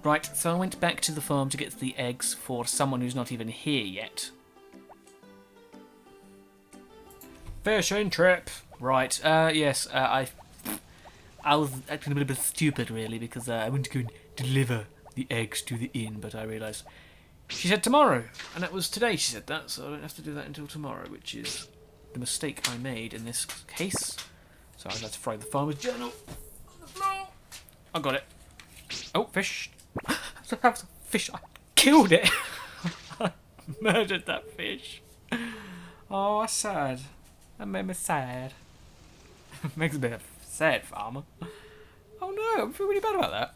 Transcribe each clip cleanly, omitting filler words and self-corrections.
Right, so I went back to the farm to get the eggs for someone who's not even here yet. Fishing trip. Right, yes, I was acting a little bit stupid, really, because I went to go and deliver the eggs to the inn, but I realised she said tomorrow, and that was today she said that, so I don't have to do that until tomorrow, which is the mistake I made in this case. So I had to throw the farmer's journal on the floor. I got it. Oh, fish. That was a fish. I killed it. I murdered that fish. Oh, that's sad. That made me sad. Makes me a sad farmer. Oh no, I feel really bad about that.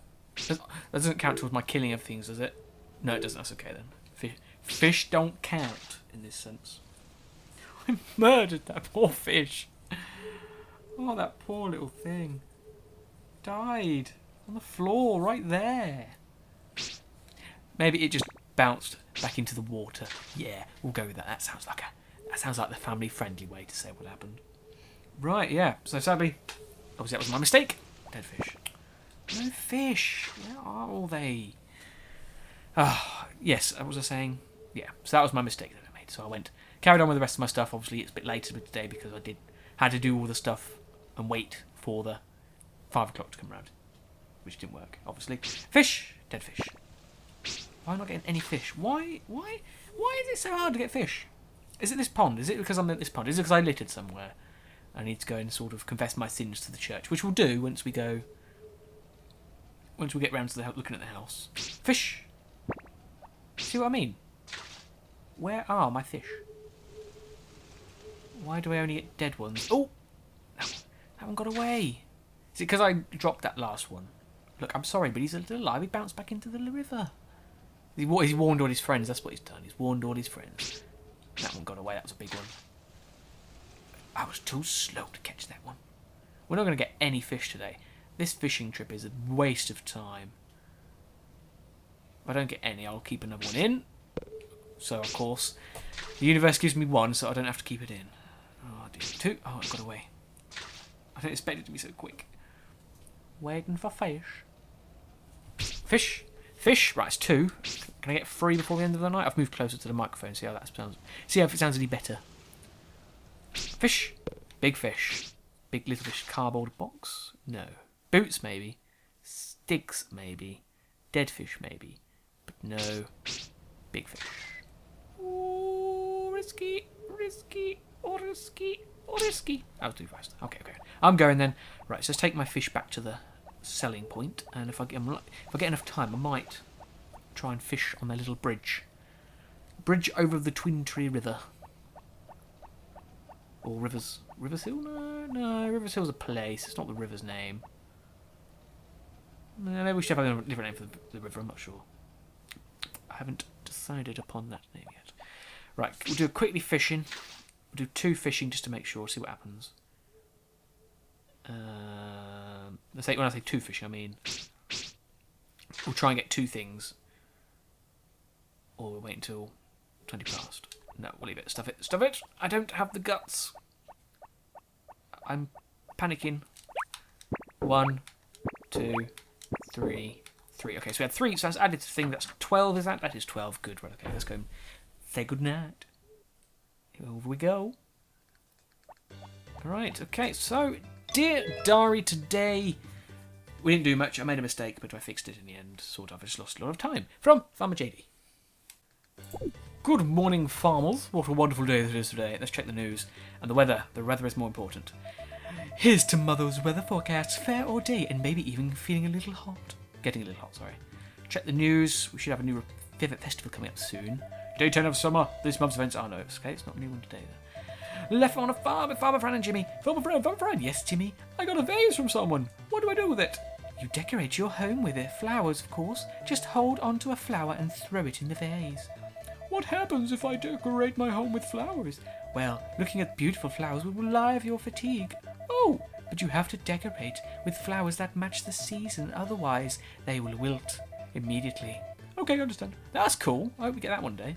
That doesn't count towards my killing of things, does it? No, it doesn't. That's okay then. Fish don't count in this sense. I murdered that poor fish. Oh, that poor little thing. Died on the floor right there. Maybe it just bounced back into the water. Yeah, we'll go with that. That sounds like the family-friendly way to say what happened. Right, yeah. So sadly, obviously that was my mistake. Dead fish. No fish. Where are all they? Ah, yes. What was I saying? Yeah. So that was my mistake that I made. So I carried on with the rest of my stuff. Obviously, it's a bit later today because I had to do all the stuff and wait for the 5 o'clock to come round, which didn't work. Obviously, fish. Dead fish. Why am I not getting any fish? Why is it so hard to get fish? Is it this pond? Is it because I'm at this pond? Is it because I littered somewhere? I need to go and sort of confess my sins to the church, which we'll do once we get round to looking at the house. Fish! See what I mean? Where are my fish? Why do I only get dead ones? Oh! That one got away. Is it because I dropped that last one? Look, I'm sorry, but he's still alive. He bounced back into the river. He's warned all his friends. That's what he's done. He's warned all his friends. That one got away. That was a big one. I was too slow to catch that one. We're not going to get any fish today. This fishing trip is a waste of time. If I don't get any, I'll keep another one in. So, of course, the universe gives me one, so I don't have to keep it in. Oh, dear. 2. Oh, it got away. I didn't expect it to be so quick. Waiting for fish. Fish. Fish. Right, it's 2. Can I get 3 before the end of the night? I've moved closer to the microphone. See how that sounds. See if it sounds any better. Fish. Big fish. Big little fish. Cardboard box? No. Boots, maybe. Sticks, maybe. Dead fish, maybe. But no. Big fish. Ooh, risky. Risky. Or risky. Or risky. That was too fast. Okay. I'm going then. Right, so let's take my fish back to the selling point. And if I get enough time, I might try and fish on their little bridge. Bridge over the Twin Tree River. Or Rivers Hill? No, Rivers Hill's a place. It's not the river's name. Maybe we should have a different name for the river. I'm not sure. I haven't decided upon that name yet. Right, we'll do a quickly fishing. We'll do 2 fishing just to make sure. See what happens. When I say 2 fishing, I mean we'll try and get 2 things. Or we'll wait until 20 past. No, we'll leave it. Stuff it. I don't have the guts. I'm panicking. 1, 2, 3. Okay, so we had 3, so that's added to the thing. That's 12, is that? That is 12. Good. Right, okay, let's go and say goodnight. Over we go. Alright, okay, so, dear diary, today we didn't do much. I made a mistake, but I fixed it in the end. Sort of. I just lost a lot of time. From Farmer JD. Good morning, farmers. What a wonderful day it is today. Let's check the news. And the weather. The weather is more important. Here's tomorrow's weather forecast. Fair or day, and maybe even feeling a little hot. Getting a little hot, sorry. Check the news. We should have a new favourite festival coming up soon. Day 10 of summer. This month's events are no. Okay, it's not a new one today, though. Left on a farm with Farmer Fran and Jimmy. Farmer Fran. Yes, Jimmy. I got a vase from someone. What do I do with it? You decorate your home with it. Flowers, of course. Just hold onto a flower and throw it in the vase. What happens if I decorate my home with flowers? Well, looking at beautiful flowers will relieve your fatigue. Oh, but you have to decorate with flowers that match the season, otherwise they will wilt immediately. Okay, I understand. That's cool. I hope we get that one day.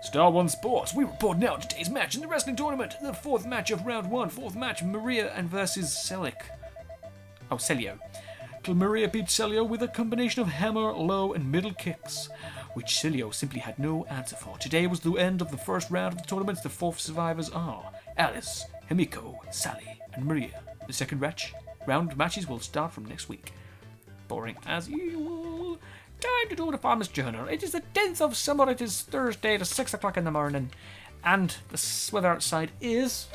Star One Sports, we report now today's match in the wrestling tournament. The 4th match of round 1. 4th match, Maria and versus Celio. Maria beat Celio with a combination of hammer, low, and middle kicks, which Celio simply had no answer for. Today was the end of the first round of the tournament. The 4 survivors are Alice, Himiko, Sally, and Maria. The second round matches will start from next week. Boring as usual. Time to do the Farmer's Journal. It is the 10th of summer. It is Thursday at 6 o'clock in the morning. And the weather outside is...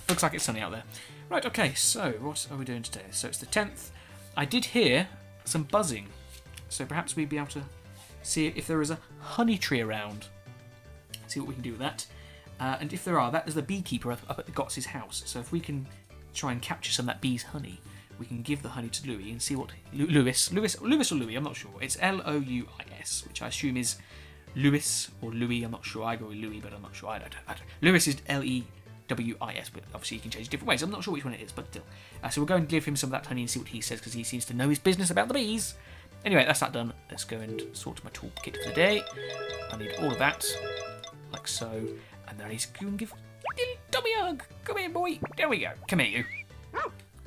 looks like it's sunny out there. Right, okay, so what are we doing today? So it's the 10th. I did hear some buzzing. So perhaps we'd be able to see if there is a honey tree around. See what we can do with that. And if there are, that is the beekeeper up at the Gotts' house. So if we can try and capture some of that bee's honey, we can give the honey to Louis and see what... Lewis or Louis, I'm not sure. It's Louis, which I assume is Louis or Louis. I'm not sure. I go with Louis, but I'm not sure. I don't. Louis is Lewis, but obviously you can change it different ways. I'm not sure which one it is, but still. So we'll go and give him some of that honey and see what he says, because he seems to know his business about the bees. Anyway, that's that done. Let's go and sort my toolkit for the day. I need all of that, like so. And then I need to go and give little Tommy a hug. Come here, boy. There we go. Come here, you.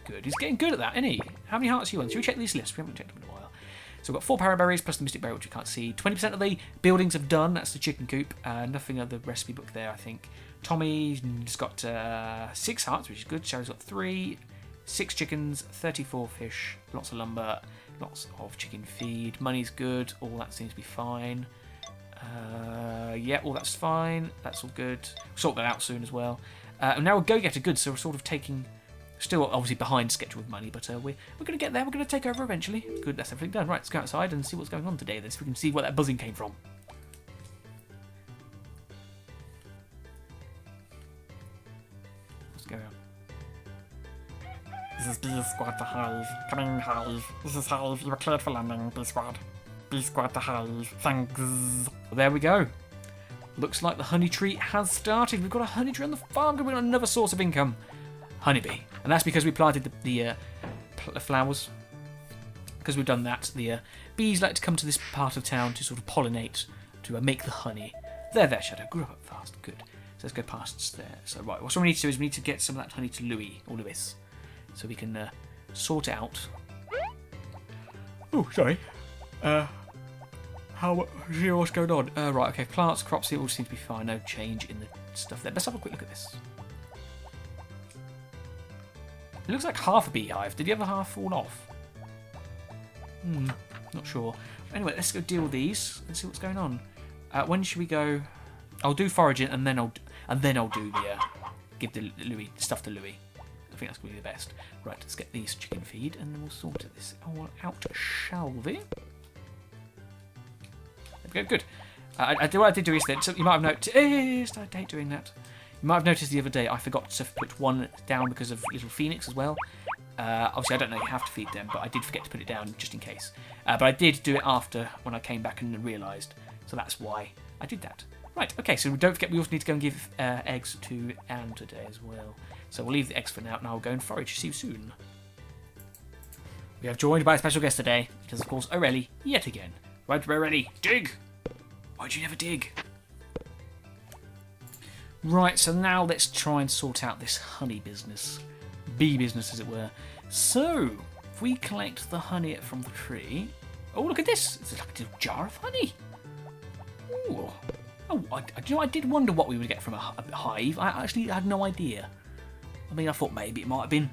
Good. He's getting good at that, isn't he? How many hearts are you on? Should we check these lists? We haven't checked them in a while. So we've got 4 paraberries plus the mystic berry, which we can't see. 20% of the buildings have done. That's the chicken coop. Nothing of the recipe book there, I think. Tommy's got 6 hearts, which is good. Cheryl's got 3. 6 chickens, 34 fish, lots of lumber, lots of chicken feed. Money's good. All that seems to be fine. Yeah, all that's fine. That's all good. We'll sort that out soon as well. And now we're go-getter good, so we're sort of taking... Still obviously behind schedule with money, but we're going to get there. We're going to take over eventually. Good, that's everything done. Right, let's go outside and see what's going on today then, so we can see where that buzzing came from. What's going on? This is B Squad to Hive. Come in, Hive. This is Hive. You are cleared for landing, B Squad. B Squad to Hive. Thanks. There we go. Looks like the honey tree has started. We've got a honey tree on the farm. We've got another source of income. Honeybee. And that's because we planted the flowers. Because we've done that, the bees like to come to this part of town to sort of pollinate, to make the honey. There, Shadow. Grew up fast. Good. So let's go past there. So, right, what we need to do is we need to get some of that honey to Louis, or Lewis, so we can sort it out. Oh, sorry. What's going on? Right, okay, plants, crops, it all seems to be fine. No change in the stuff there. Let's have a quick look at this. It looks like half a beehive. Did the other half fall off? Not sure. Anyway, let's go deal with these and see what's going on. When should we go? I'll do foraging and then I'll do the give the Louis stuff to Louis. I think that's going to be the best. Right, let's get these chicken feed and then we'll sort this all out, shall we? There we go. Good. What I did do is then. So you might have noticed. I hate doing that. You might have noticed the other day I forgot to put one down because of little Phoenix as well. Obviously, I don't know you have to feed them, but I did forget to put it down just in case. But I did do it after when I came back and realised. So that's why I did that. Right, okay, so don't forget we also need to go and give eggs to Anne today as well. So we'll leave the eggs for now and I'll go and forage. See you soon. We are joined by a special guest today. It is, of course, Aurelie, yet again. Right, Aurelie, dig! Why'd you never dig? Right, so now let's try and sort out this honey business. Bee business, as it were. So, if we collect the honey from the tree... Oh, look at this! It's like a little jar of honey. Ooh. Oh, I did wonder what we would get from a hive. I actually had no idea. I mean, I thought maybe it might have been...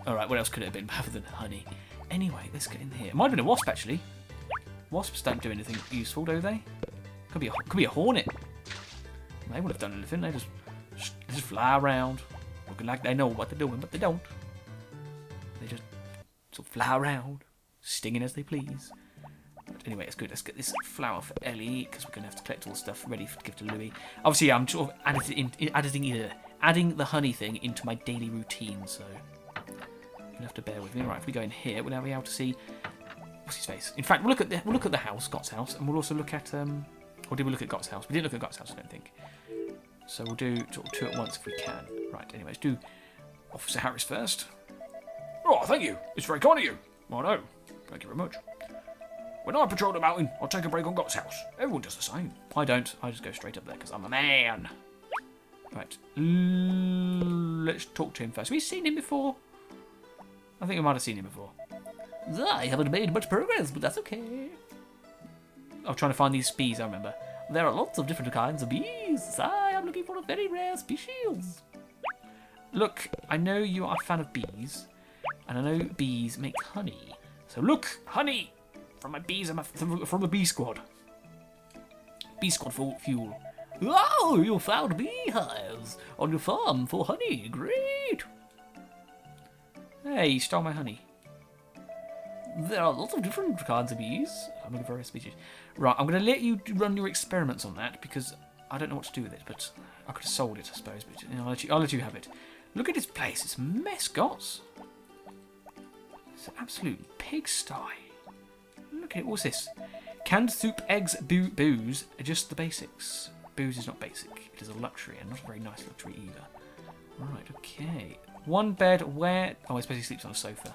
Alright, what else could it have been other than honey? Anyway, let's get in here. It might have been a wasp, actually. Wasps don't do anything useful, do they? Could be a hornet. They would have done anything. They just fly around, looking like they know what they're doing, but they don't. They just sort of fly around, stinging as they please. But anyway, it's good. Let's get this flower for Ellie, because we're going to have to collect all the stuff ready to give to Louis. Obviously, I'm sort of adding the honey thing into my daily routine, so you'll have to bear with me. Right, if we go in here, we'll now be able to see what's his face. In fact, we'll look at the house, Gott's house, and we'll also look at or did we look at Gott's house? We didn't look at Gott's house, I don't think. So we'll do sort of 2 at once if we can. Right, anyway, let's do Officer Harris first. Oh, thank you. It's very kind of you. Oh, no. Thank you very much. When I patrol the mountain, I'll take a break on Gott's house. Everyone does the same. I don't. I just go straight up there because I'm a man. Right. Let's talk to him first. Have we seen him before? I think we might have seen him before. I haven't made much progress, but that's okay. I'm trying to find these bees, I remember. There are lots of different kinds of bees. I am looking for a very rare species. Look, I know you are a fan of bees, and I know bees make honey. So look, honey from my bees, from the bee squad. Bee squad for fuel. Oh, you found beehives on your farm for honey. Great. Hey, you stole my honey. There are lots of different kinds of bees. I'm looking for a species. Right, I'm going to let you run your experiments on that because I don't know what to do with it, but I could have sold it, I suppose. But you know, I'll let you have it. Look at this place. It's mascots. It's an absolute pigsty. Look at it. What's this? Canned soup, eggs, booze. Just the basics. Booze is not basic. It is a luxury, and not a very nice luxury either. Right, okay. One bed where... Oh, I suppose he sleeps on a sofa.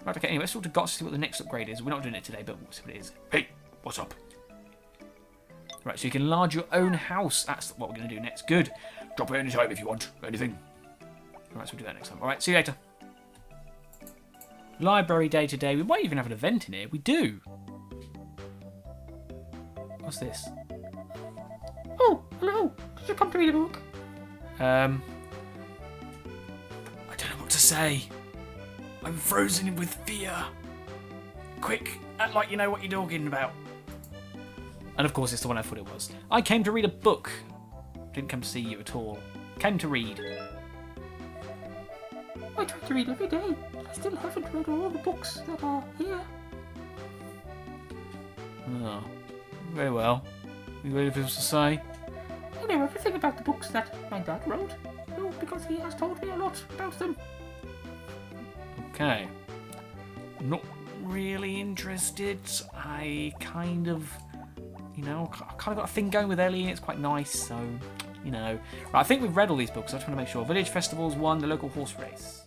Right, okay, anyway, let's talk to Gots to see what the next upgrade is. We're not doing it today, but we'll see what it is. Hey, what's up? Right, so you can enlarge your own house. That's what we're going to do next. Good. Drop it any time if you want. Anything. Alright, so we'll do that next time. Alright, see you later. Library day today. We might even have an event in here. We do. What's this? Oh, hello. Did you come to read a book? I don't know what to say. I'm frozen with fear. Quick, act like you know what you're talking about. And of course, it's the one I thought it was. I came to read a book. Didn't come to see you at all. Came to read. I try to read every day. I still haven't read all the books that are here. Oh, very well. You got anything else to say? I know everything about the books that my dad wrote. No, because he has told me a lot about them. Okay. Not really interested. I kind of, you know, I kind of got a thing going with Ellie and it's quite nice, so, you know. Right, I think we've read all these books. I just want to make sure. Village Festivals 1, the local horse race.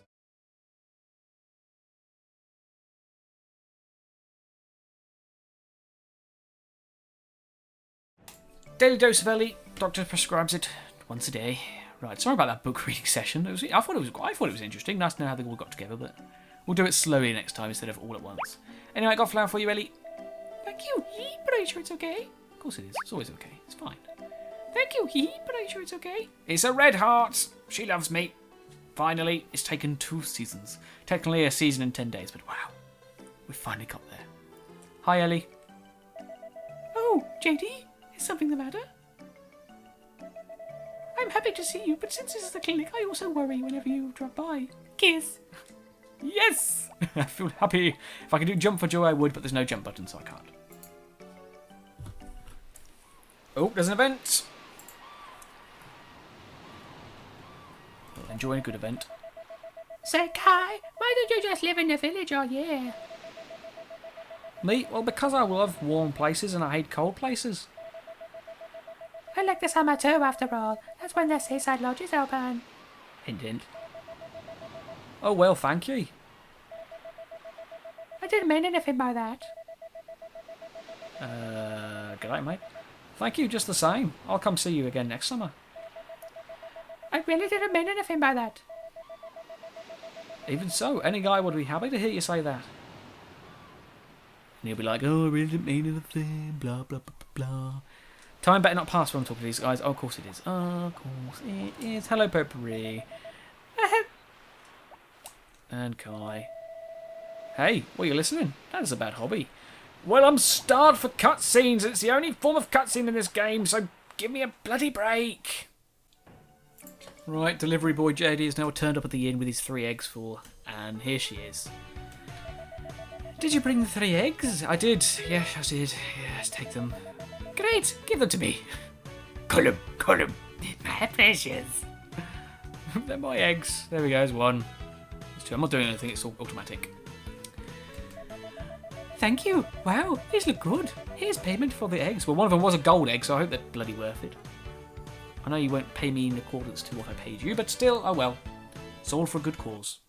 Daily dose of Ellie. Doctor prescribes it once a day. Right, sorry about that book reading session. I thought it was interesting. Nice to know how they all got together, but we'll do it slowly next time instead of all at once. Anyway, I got a flower for you, Ellie. Thank you, but are you sure it's okay? Of course it is. It's always okay. It's fine. Thank you, but are you sure it's okay? It's a red heart. She loves me. Finally, it's taken 2 seasons. Technically a season in 10 days, but wow. We finally got there. Hi, Ellie. Oh, JD? Is something the matter? I'm happy to see you, but since this is the clinic, I also worry whenever you drop by. Kiss. Yes! I feel happy. If I could do jump for joy, I would, but there's no jump button, so I can't. Oh, there's an event. Enjoy a good event. Say, Kai, why don't you just live in the village all year? Me? Well, because I love warm places and I hate cold places. I like the summer too, after all. That's when the seaside lodge is open. Hint, hint. Oh, well, thank you. I didn't mean anything by that. Good night, mate. Thank you, just the same. I'll come see you again next summer. I really didn't mean anything by that. Even so, any guy would be happy to hear you say that. And he'll be like, oh, I really didn't mean anything, blah, blah, blah, blah, blah. Time better not pass when I'm talking to these guys. Oh, of course it is. Oh, of course it is. Hello, Potpourri. And Kai. Hey, what are you listening? That is a bad hobby. Well, I'm starved for cutscenes. It's the only form of cutscene in this game, so give me a bloody break. Right, delivery boy JD has now turned up at the inn with his 3 eggs full, and here she is. Did you bring the 3 eggs? I did. Yes, I did. Yes, take them. Great, give them to me. Cull 'em. My precious. They're my eggs. There we go, there's 1. There's 2. I'm not doing anything, it's all automatic. Thank you. Wow, these look good. Here's payment for the eggs. Well, one of them was a gold egg, so I hope they're bloody worth it. I know you won't pay me in accordance to what I paid you, but still, oh well. It's all for a good cause.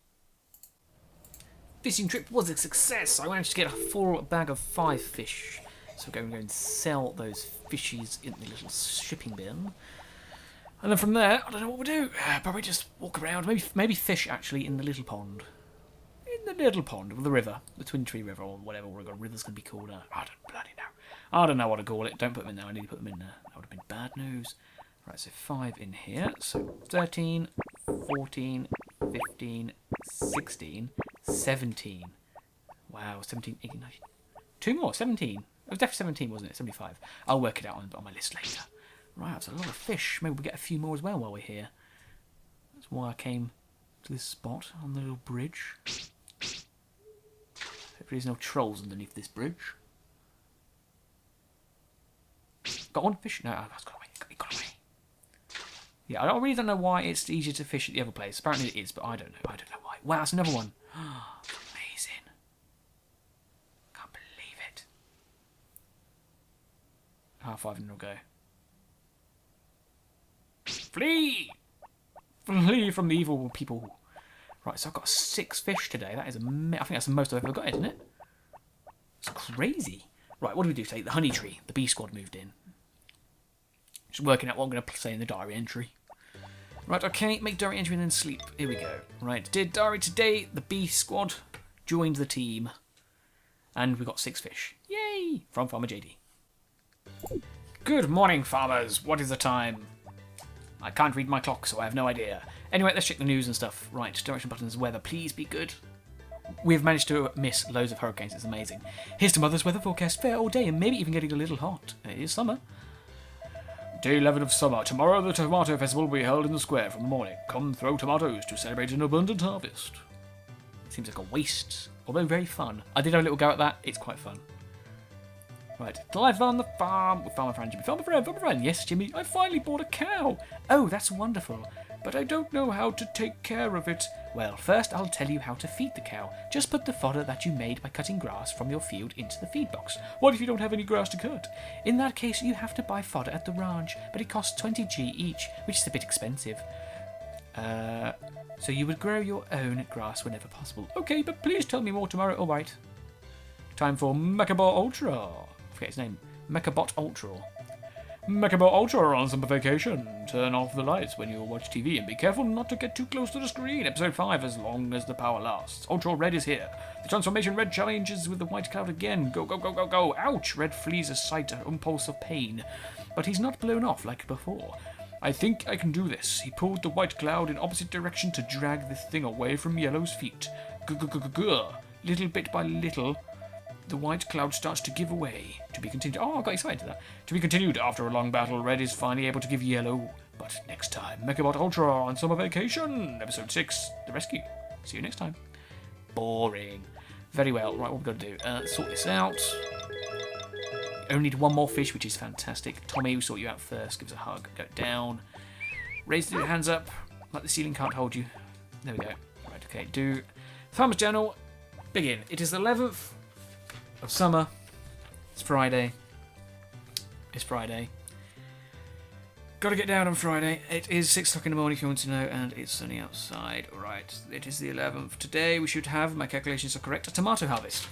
Fishing trip was a success. I managed to get a full bag of 5 fish. So we're going to go and sell those fishies in the little shipping bin. And then from there, I don't know what we'll do. Probably just walk around. Maybe fish, actually, in the little pond. little pond with the river, the Twin Tree River, or whatever river's going to be called. I don't bloody know. I don't know what to call it. Don't put them in there. I need to put them in there. That would have been bad news. Right, so 5 in here. So 13, 14, 15, 16, 17. Wow, 17, 18, 19. 2 more, 17. It was definitely 17, wasn't it? 75. I'll work it out on my list later. Right, that's a lot of fish. Maybe we'll get a few more as well while we're here. That's why I came to this spot on the little bridge. Hopefully there's no trolls underneath this bridge. Got one fish? No, that's got away. It got away. Yeah, I really don't know why it's easier to fish at the other place. Apparently it is, but I don't know. I don't know why. Wow, that's another one. Amazing. Can't believe it. Half 5 and it'll go. Flee! Flee from the evil people. Right, so I've got 6 fish today. That is I think that's the most I've ever got, isn't it? It's crazy. Right, what do we do today? The honey tree. The bee squad moved in. Just working out what I'm going to say in the diary entry. Right, okay, make diary entry and then sleep. Here we go. Right, did diary today. The bee squad joined the team. And we got 6 fish. Yay! From Farmer JD. Good morning, farmers. What is the time? I can't read my clock, so I have no idea. Anyway, let's check the news and stuff. Right, direction buttons, weather, please be good. We've managed to miss loads of hurricanes, it's amazing. Here's tomorrow's weather forecast, fair all day, and maybe even getting a little hot. It is summer. Day 11 of summer. Tomorrow the Tomato Festival will be held in the square from the morning. Come throw tomatoes to celebrate an abundant harvest. Seems like a waste, although very fun. I did have a little go at that, it's quite fun. Right, life on the farm with Farmer Friend Jimmy. Farmer Friend, yes Jimmy, I finally bought a cow. Oh, that's wonderful, but I don't know how to take care of it. Well, first I'll tell you how to feed the cow. Just put the fodder that you made by cutting grass from your field into the feed box. What if you don't have any grass to cut? In that case, you have to buy fodder at the ranch, but it costs 20G each, which is a bit expensive. So you would grow your own grass whenever possible. Okay, but please tell me more tomorrow. All right. Time for Mechabot Ultra. I forget his name. Mechabot Ultra. Mechabot Ultra are on summer vacation. Turn off the lights when you watch TV and be careful not to get too close to the screen. Episode 5, as long as the power lasts. Ultra Red is here. The Transformation Red challenges with the White Cloud again. Go, go, go, go, go. Ouch! Red flees a sight, an impulse of pain. But he's not blown off like before. I think I can do this. He pulled the White Cloud in opposite direction to drag this thing away from Yellow's feet. Little bit by little, the White Cloud starts to give away. To be continued. Oh, I got excited to that. To be continued. After a long battle, Red is finally able to give Yellow. But next time, Mechabot Ultra on summer vacation. Episode 6, The Rescue. See you next time. Boring. Very well. Right, what we've got to do? Sort this out. Only need 1 more fish, which is fantastic. Tommy, we'll sort you out first. Give us a hug. Go down. Raise the hands up. Like the ceiling can't hold you. There we go. Right, okay. Do Farmer's Journal. Begin. It is the 11th of summer. It's Friday. It's Friday. Got to get down on Friday. It is 6 o'clock in the morning if you want to know, and it's sunny outside. Right, it is the 11th. Today we should have, my calculations are correct, a tomato harvest.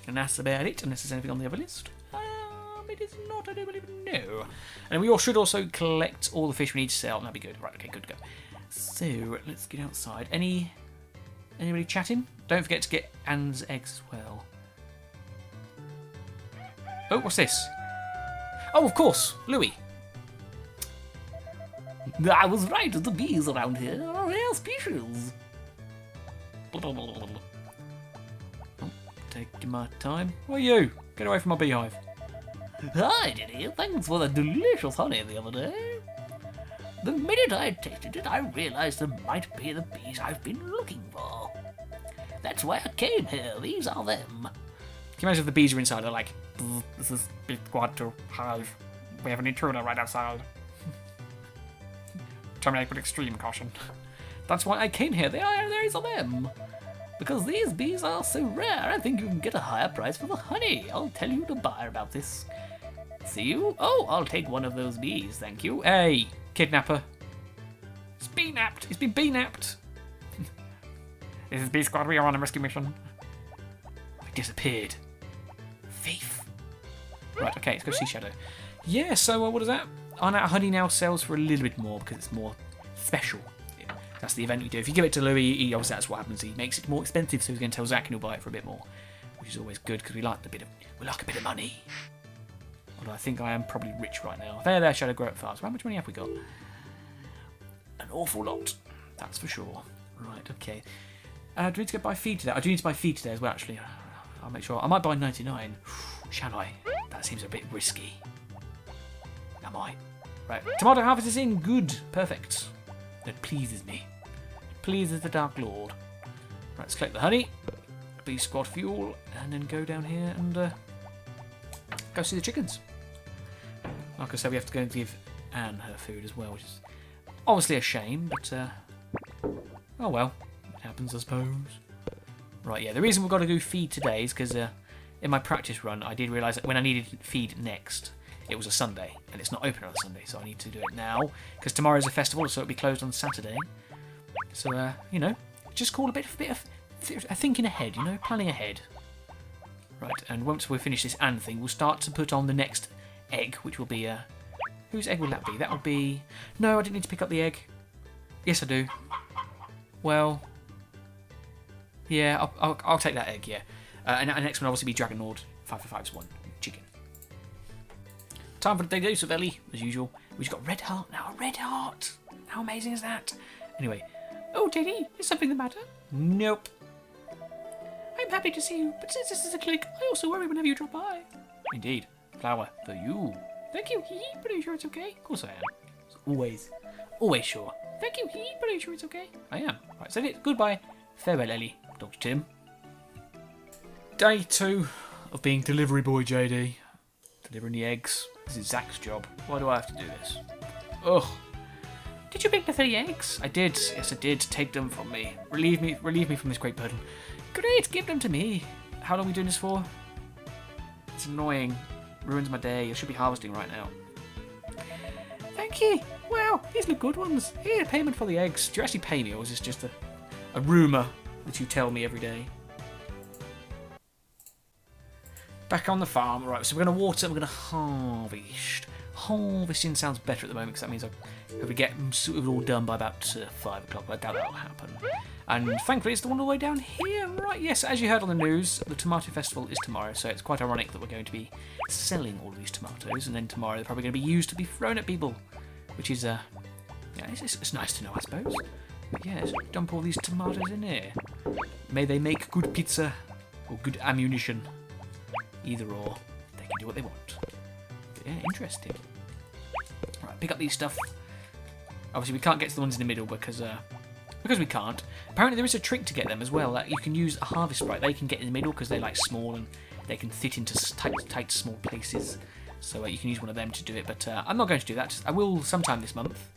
And that's about it, unless there's anything on the other list. It is not, I don't even know. And we all should also collect all the fish we need to sell. That'd be good. Right, okay, good to go. So, let's get outside. Anybody chatting? Don't forget to get Anne's eggs as well. Oh, what's this? Oh, of course, Louis. I was right, the bees around here are a rare species. Oh, taking my time. Who are you? Get away from my beehive. Hi, Diddy. Thanks for the delicious honey the other day. The minute I tasted it, I realized there might be the bees I've been looking for. That's why I came here. These are them. Can you imagine if the bees are inside? They're like, This is Big Squad to Hive. We have an intruder right outside. Terminate with extreme caution. that's why I came here. These are them. Because these bees are so rare, I think you can get a higher price for the honey. I'll tell you to buy about this. See you? Oh, I'll take one of those bees, thank you. Hey, kidnapper. It's bee-napped. It's been bee-napped. This is Bee Squad. We are on a rescue mission. I disappeared. Thief. Right, okay, let's go see Shadow. Yeah, so what is that? Honey now sells for a little bit more because it's more special. That's the event we do. If you give it to Louis, obviously that's what happens. He makes it more expensive, so he's going to tell Zach and he'll buy it for a bit more, which is always good because we like a bit of money. Although I think I am probably rich right now. There, Shadow grow up fast. How much money have we got? An awful lot, that's for sure. Right, okay. Do we need to go buy feed today? I do need to buy feed today as well, actually. I'll make sure. I might buy 99. Shall I? That seems a bit risky. I might. Right, tomato harvest is in. Good. Perfect. That pleases me. Pleases the Dark Lord. Right, let's collect the honey. Bee squad fuel. And then go down here and go see the chickens. Like I said, we have to go and give Anne her food as well, which is obviously a shame, but oh well. It happens, I suppose. Right, yeah, the reason we've got to do feed today is because in my practice run, I did realise that when I needed feed next, it was a Sunday, and it's not open on a Sunday, so I need to do it now, because tomorrow's a festival, so it'll be closed on Saturday. So, you know, just call a bit of thinking ahead, you know, planning ahead. Right, and once we finish this Anne thing, we'll start to put on the next egg, which will be, whose egg will that be? That will be... No, I didn't need to pick up the egg. Yes, I do. Well... Yeah, I'll take that egg, yeah. And the next one will obviously be Dragon Lord 555's one. Chicken. Time for the daily dose of Ellie, as usual. We've got Red Heart now. A Red Heart! How amazing is that? Anyway. Oh, JD, is something the matter? Nope. I'm happy to see you, but since this is a clique, I also worry whenever you drop by. Indeed. Flower for you. Thank you, hee, but are you sure it's okay? Of course I am. Always sure. Thank you, hee, but are you sure it's okay? I am. Right, so goodbye. Farewell, Ellie. Dr. Tim. Day 2 of being delivery boy, JD. Delivering the eggs. This is Zach's job. Why do I have to do this? Ugh. Did you pick the 3 eggs? I did. Yes, I did. Take them from me. Relieve me from this great burden. Great, give them to me. How long are we doing this for? It's annoying. Ruins my day. I should be harvesting right now. Thank you. Wow, these look good ones. Here, payment for the eggs. Do you actually pay me, or is this just a rumour that you tell me every day? Back on the farm. Right, so we're going to water, we're going to harvest. Harvesting sounds better at the moment because that means I would get sort of all done by about 5 o'clock, but I doubt that'll happen. And thankfully it's the one all the way down here. Right, yes, as you heard on the news, the Tomato Festival is tomorrow, so it's quite ironic that we're going to be selling all of these tomatoes, and then tomorrow they're probably going to be used to be thrown at people, which is, yeah, it's nice to know, I suppose. But yeah, so dump all these tomatoes in here. May they make good pizza, or good ammunition. Either or, they can do what they want. But yeah, interesting. Right, pick up these stuff. Obviously we can't get to the ones in the middle because we can't. Apparently there is a trick to get them as well. Like you can use a harvest sprite. They can get in the middle because they're like small and they can fit into tight small places. So you can use one of them to do it. But I'm not going to do that. I will sometime this month.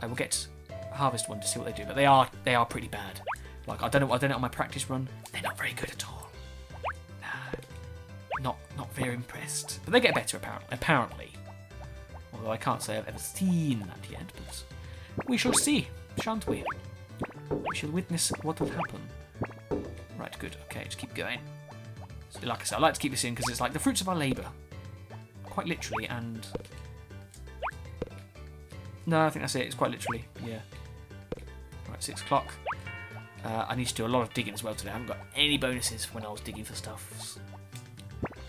I will get a harvest one to see what they do. But they are pretty bad. Like I don't know on my practice run. They're not very good at all. Nah, not very impressed. But they get better apparently. Although I can't say I've ever seen that yet. But we shall see, shan't we? We shall witness what will happen. Right, good. Okay, just keep going. So, like I said, I like to keep this in because it's like the fruits of our labour. Quite literally, and... No, I think that's it. It's quite literally, yeah. Right, 6 o'clock. I need to do a lot of digging as well today. I haven't got any bonuses when I was digging for stuff.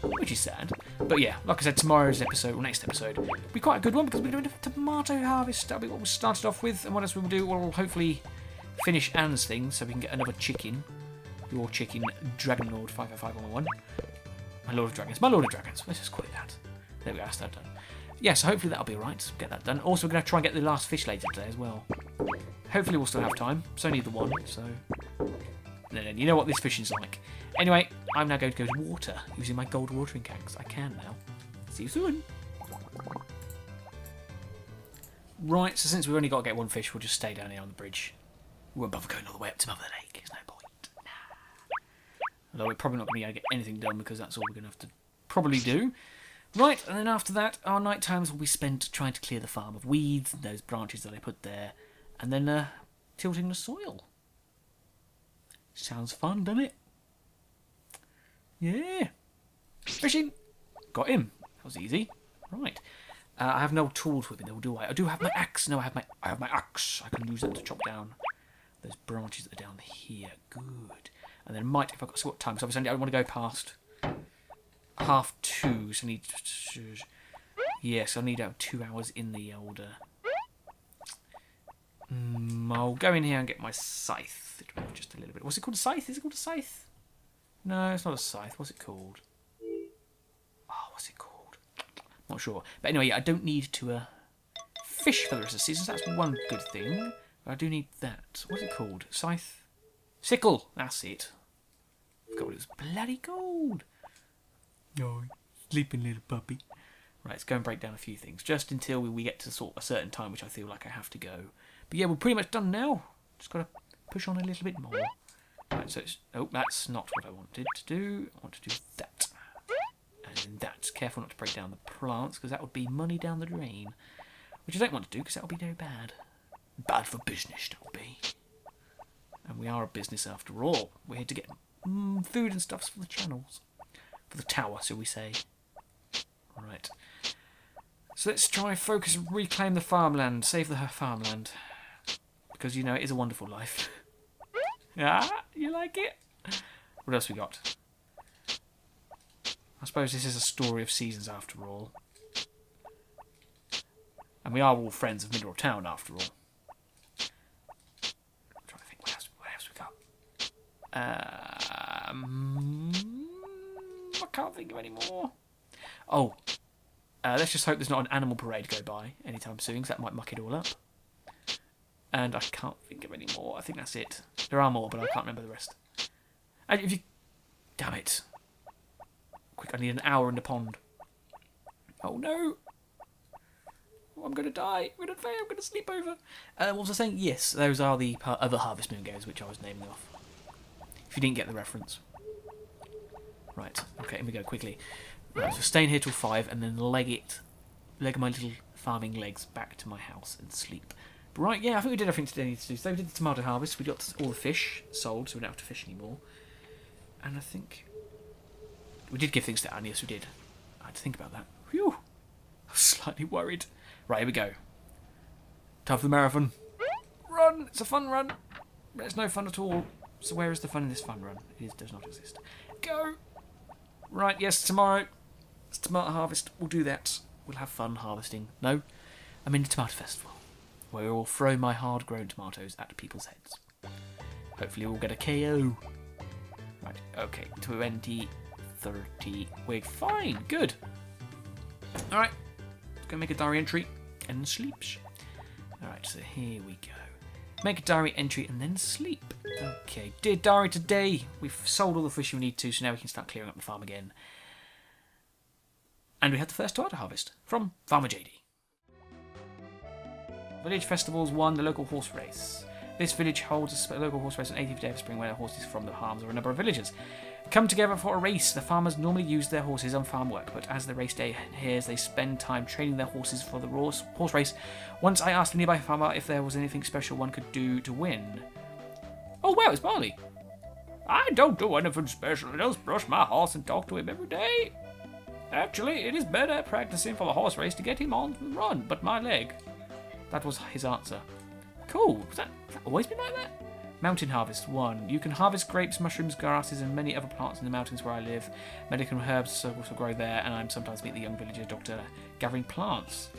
Which is sad. But yeah, like I said, tomorrow's episode, or next episode, will be quite a good one because we're doing a tomato harvest. That'll be what we started off with. And what else we'll do? We'll hopefully finish Anne's thing so we can get another chicken. Your chicken, Dragon Lord 55511. My Lord of Dragons. My Lord of Dragons. Let's just call it that. There we go, that's that done. Yeah, so hopefully that'll be alright. Get that done. Also, we're going to try and get the last fish later today as well. Hopefully we'll still have time. It's only the one, so... And then you know what this fishing's like. Anyway, I'm now going to go to water using my gold watering can because I can now. See you soon. Right, so since we've only got to get one fish, we'll just stay down here on the bridge. We won't bother going all the way up to Mother Lake. There's no point. Nah. Although we're probably not going to be able to get anything done because that's all we're going to have to probably do. Right, and then after that, our night times will be spent trying to clear the farm of weeds and those branches that I put there, and then tilting the soil. Sounds fun, doesn't it? Yeah. Fishing. Got him. That was easy. Right. I have no tools with me though, do I? I do have my axe. No, I have my axe. I can use that to chop down those branches that are down here. Good. And then might, if I've got, so what time? So obviously I don't want to go past 2:30, so I need, yes, I need 2 hours in the older. I'll go in here and get my scythe. Just a little bit. What's it called? A scythe? Is it called a scythe? No, it's not a scythe. What's it called? Oh, what's it called? Not sure. But anyway, yeah, I don't need to fish for the rest of the season. So that's one good thing. But I do need that. What's it called? Scythe? Sickle. That's it. I forgot what it was. Bloody gold. Oh, sleeping little puppy. Right, let's go and break down a few things. Just until we get to sort of a certain time, which I feel like I have to go. But yeah, we're pretty much done now. Just got to push on a little bit more. Right, so it's... Oh, that's not what I wanted to do. I want to do that. And then that. Careful not to break down the plants, because that would be money down the drain. Which I don't want to do, because that would be very bad. Bad for business, that would be. And we are a business after all. We're here to get food and stuff for the channels. For the tower, shall we say. Right. So let's try and focus and reclaim the farmland. Save the farmland. Because, you know, it is a wonderful life. Ah, you like it? What else we got? I suppose this is a story of seasons after all. And we are all friends of Middle of Town after all. I'm trying to think, what else we got? I can't think of any more. Oh, let's just hope there's not an animal parade go by anytime soon, because that might muck it all up. And I can't think of any more. I think that's it. There are more, but I can't remember the rest. And if you... Damn it. Quick, I need an hour in the pond. Oh no! Oh, I'm going to die. I'm going to fail. I'm going to sleep over. What was I saying? Yes, those are the other Harvest Moon games which I was naming off. If you didn't get the reference. Right, okay, here we go, quickly. Right, so staying here till 5 and then leg my little farming legs back to my house and sleep. But right, yeah, I think we did everything today to do. So we did the tomato harvest, we got all the fish sold, so we don't have to fish anymore. And I think... We did give things to Annie, yes we did. I had to think about that. Phew! I was slightly worried. Right, here we go. Time for the marathon. Run! It's a fun run. But it's no fun at all. So where is the fun in this fun run? It does not exist. Go! Right, yes, tomorrow. It's tomato harvest. We'll do that. We'll have fun harvesting. No, I'm in the tomato festival, where we'll throw my hard-grown tomatoes at people's heads. Hopefully we'll get a KO. Right, okay, 20, 30. We're fine, good. Alright, let's go make a diary entry and then sleeps. Alright, so here we go. Make a diary entry and then sleep. Okay, dear diary, today we've sold all the fish we need to, so now we can start clearing up the farm again. And we had the first tomato harvest from Farmer JD. Village Festivals 1, the local horse race. This village holds a local horse race on 18th day of spring where horses from the farms or a number of villagers come together for a race. The farmers normally use their horses on farm work, but as the race day nears, they spend time training their horses for the horse race. Once I asked a nearby farmer if there was anything special one could do to win. Oh wow, it's Barley. I don't do anything special, I just brush my horse and talk to him every day. Actually, it is better practicing for the horse race to get him on the run, but my leg. That was his answer. Cool, has that always been like that? Mountain Harvest 1. You can harvest grapes, mushrooms, grasses, and many other plants in the mountains where I live. Medicinal herbs also grow there, and I sometimes meet the young villager doctor gathering plants.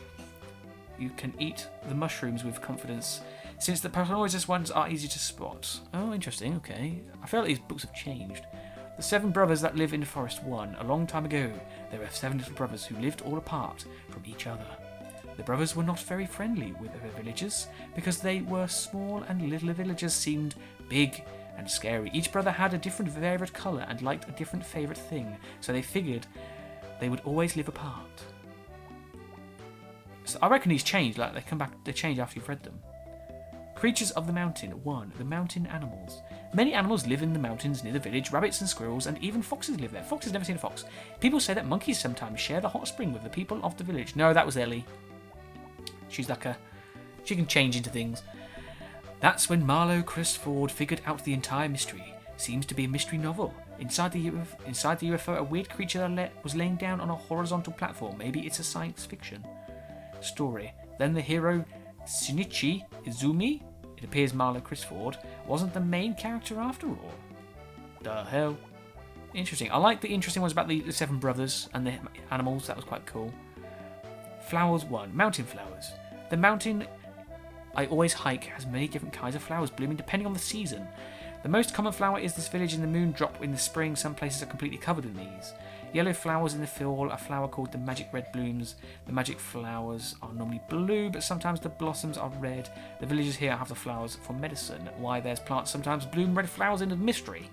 You can eat the mushrooms with confidence, since the poisonous ones are easy to spot. Oh, interesting, okay. I feel like these books have changed. The 7 brothers that live in the forest 1. A long time ago, there were 7 little brothers who lived all apart from each other. The brothers were not very friendly with their villagers because they were small and little villagers seemed big and scary. Each brother had a different favourite colour and liked a different favourite thing, so they figured they would always live apart. So I reckon these change, like they change after you've read them. Creatures of the Mountain 1. The mountain animals. Many animals live in the mountains near the village. Rabbits and squirrels and even foxes live there. Foxes, never seen a fox. People say that monkeys sometimes share the hot spring with the people of the village. No, that was Ellie. She's like she can change into things. That's when Marlowe Crestford figured out the entire mystery. Seems to be a mystery novel. Inside the UFO, a weird creature was laying down on a horizontal platform. Maybe it's a science fiction story. Then the hero Shinichi Izumi, It appears Marlo Crisford wasn't the main character after all. The hell? Interesting. I like the interesting ones about the seven brothers and the animals. That was quite cool. Flowers 1. Mountain flowers. The mountain I always hike has many different kinds of flowers blooming depending on the season. The most common flower is this village in the moon drop in the spring. Some places are completely covered in these. Yellow flowers in the fall, a flower called the magic red blooms. The magic flowers are normally blue, but sometimes the blossoms are red. The villagers here have the flowers for medicine. Why there's plants sometimes bloom red flowers in a mystery.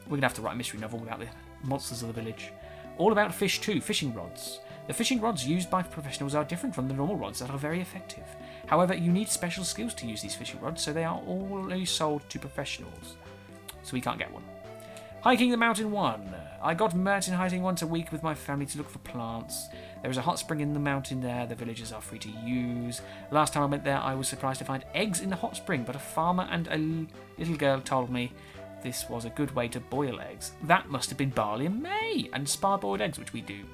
We're going to have to write a mystery novel about the monsters of the village. All about fish too, fishing rods. The fishing rods used by professionals are different from the normal rods that are very effective. However, you need special skills to use these fishing rods, so they are only sold to professionals. So we can't get one. Hiking the mountain 1. I got mountain hiking once a week with my family to look for plants. There is a hot spring in the mountain there. The villagers are free to use. Last time I went there, I was surprised to find eggs in the hot spring, but a farmer and a little girl told me this was a good way to boil eggs. That must have been barley and May and spar-boiled eggs, which we do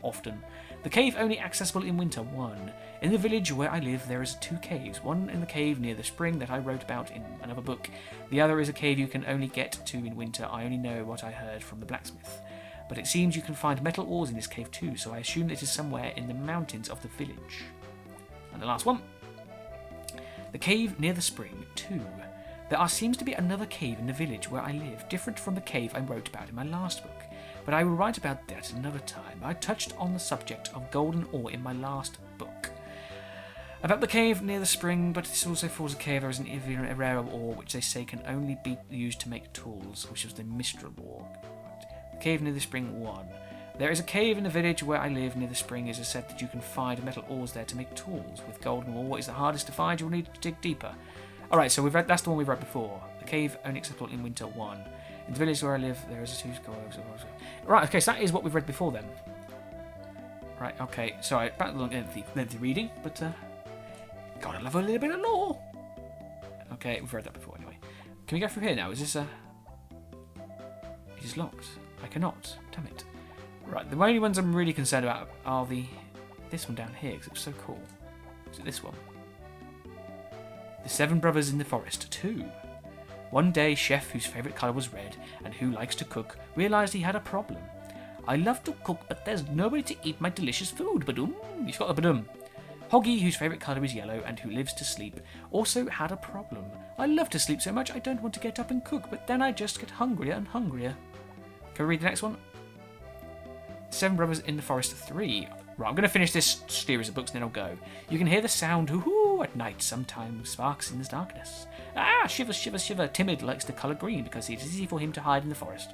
often. The cave only accessible in winter 1. In the village where I live there is 2 caves. One in the cave near the spring that I wrote about in another book. The other is a cave you can only get to in winter. I only know what I heard from the blacksmith. But it seems you can find metal ores in this cave too, so I assume it is somewhere in the mountains of the village. And the last one. The cave near the spring 2. There seems to be another cave in the village where I live, different from the cave I wrote about in my last book. But I will write about that another time. I touched on the subject of golden ore in my last book. About the cave near the spring, but this also falls a cave. There is an even rarer ore which they say can only be used to make tools, which was the Mistral ore. The cave near the spring 1. There is a cave in the village where I live near the spring. It is said that you can find metal ores there to make tools. With golden ore, what is the hardest to find? You'll need to dig deeper. Alright, so that's the one we've read before. The cave only accessible in winter 1. In the village where I live, there is a 2 squares. Right, okay, so that is what we've read before then. Right, okay, sorry, back to the lengthy reading, but gotta love a little bit of lore. Okay, we've read that before anyway. Can we go through here now? Is this It is locked. I cannot. Damn it. Right, the only ones I'm really concerned about are this one down here, because it's so cool. Is it this one? The Seven Brothers in the Forest 2. One day, Chef, whose favourite colour was red, and who likes to cook, realised he had a problem. I love to cook, but there's nobody to eat my delicious food. Badum. You've got a badum. Hoggy, whose favourite colour is yellow, and who lives to sleep, also had a problem. I love to sleep so much I don't want to get up and cook, but then I just get hungrier and hungrier. Can we read the next one? Seven Brothers in the Forest 3. Right, I'm going to finish this series of books and then I'll go. You can hear the sound hoo-hoo at night, sometimes sparks in the darkness. Ah, shiver, shiver, shiver. Timid likes the colour green because it is easy for him to hide in the forest.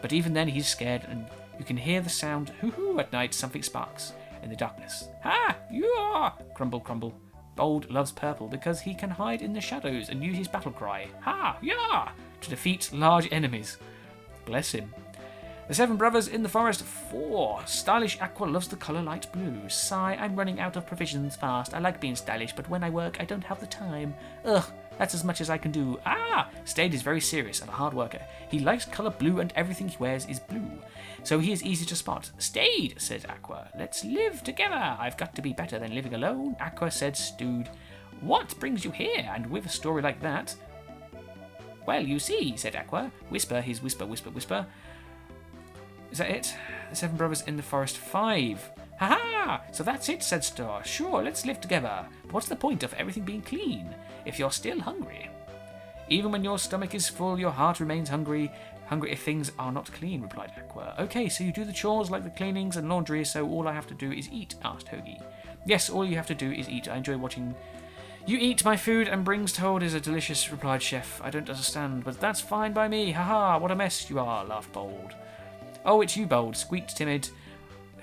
But even then he's scared and you can hear the sound hoo-hoo at night, something sparks in the darkness. Ha! Yeah! Crumble, crumble. Bold loves purple because he can hide in the shadows and use his battle cry, ha! Yeah! To defeat large enemies. Bless him. The Seven Brothers in the Forest 4. Stylish Aqua loves the colour light blue. Sigh, I'm running out of provisions fast. I like being stylish, but when I work, I don't have the time. Ugh, that's as much as I can do. Ah! Stade is very serious and a hard worker. He likes colour blue and everything he wears is blue. So he is easy to spot. Stade, said Aqua. Let's live together. I've got to be better than living alone. Aqua said stewed. What brings you here? And with a story like that? Well, you see, said Aqua. Whisper his whisper, whisper, whisper. Is that it? The Seven Brothers in the Forest 5. Ha-ha! So that's it, said Star. Sure, let's live together. But what's the point of everything being clean if you're still hungry? Even when your stomach is full, your heart remains hungry. Hungry if things are not clean, replied Aqua. Okay, so you do the chores like the cleanings and laundry, so all I have to do is eat, asked Hoagie. Yes, all you have to do is eat. I enjoy watching you eat my food and brings told is a delicious, replied Chef. I don't understand, but that's fine by me. Ha-ha, what a mess you are, laughed Bold. Oh, it's you, Bold, squeaked Timid.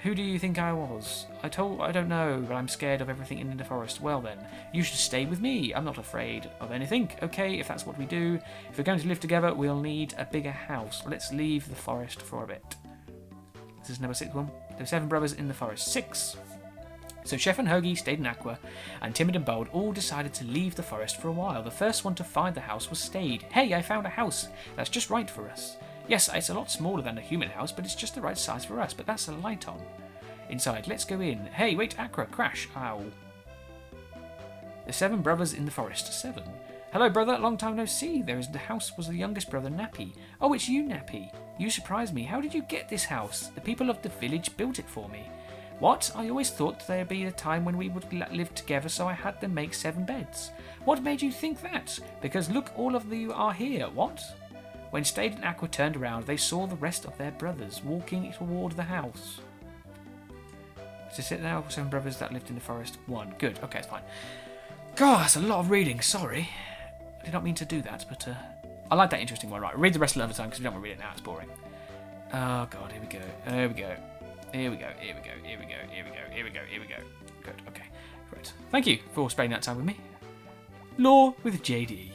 Who do you think I was? I don't know, but I'm scared of everything in the forest. Well then, you should stay with me. I'm not afraid of anything. Okay, if that's what we do. If we're going to live together, we'll need a bigger house. Let's leave the forest for a bit. This is number 6 one. The Seven Brothers in the Forest 6. So Chef and Hoagie stayed in Aqua, and Timid and Bold all decided to leave the forest for a while. The first one to find the house was Stade. Hey, I found a house that's just right for us. Yes, it's a lot smaller than a human house, but it's just the right size for us. But that's a light on. Inside, let's go in. Hey, wait, Aqua, crash. Ow. The Seven Brothers in the Forest 7. Hello, brother. Long time no see. The house was the youngest brother, Nappy. Oh, it's you, Nappy. You surprised me. How did you get this house? The people of the village built it for me. What? I always thought there'd be a time when we would live together, so I had them make 7 beds. What made you think that? Because look, all of you are here. What? When Stade and Aqua turned around, they saw the rest of their brothers walking toward the house. Is it now? 7 brothers that lived in the forest. 1. Good. Okay, it's fine. God, that's a lot of reading. Sorry. I did not mean to do that, but I like that interesting one. Right, read the rest another time because we don't want to read it now. It's boring. Oh, God, here we go. Here we go. Here we go. Here we go. Here we go. Here we go. Here we go. Here we go. Good. Okay. Right. Thank you for spending that time with me. Law with JD.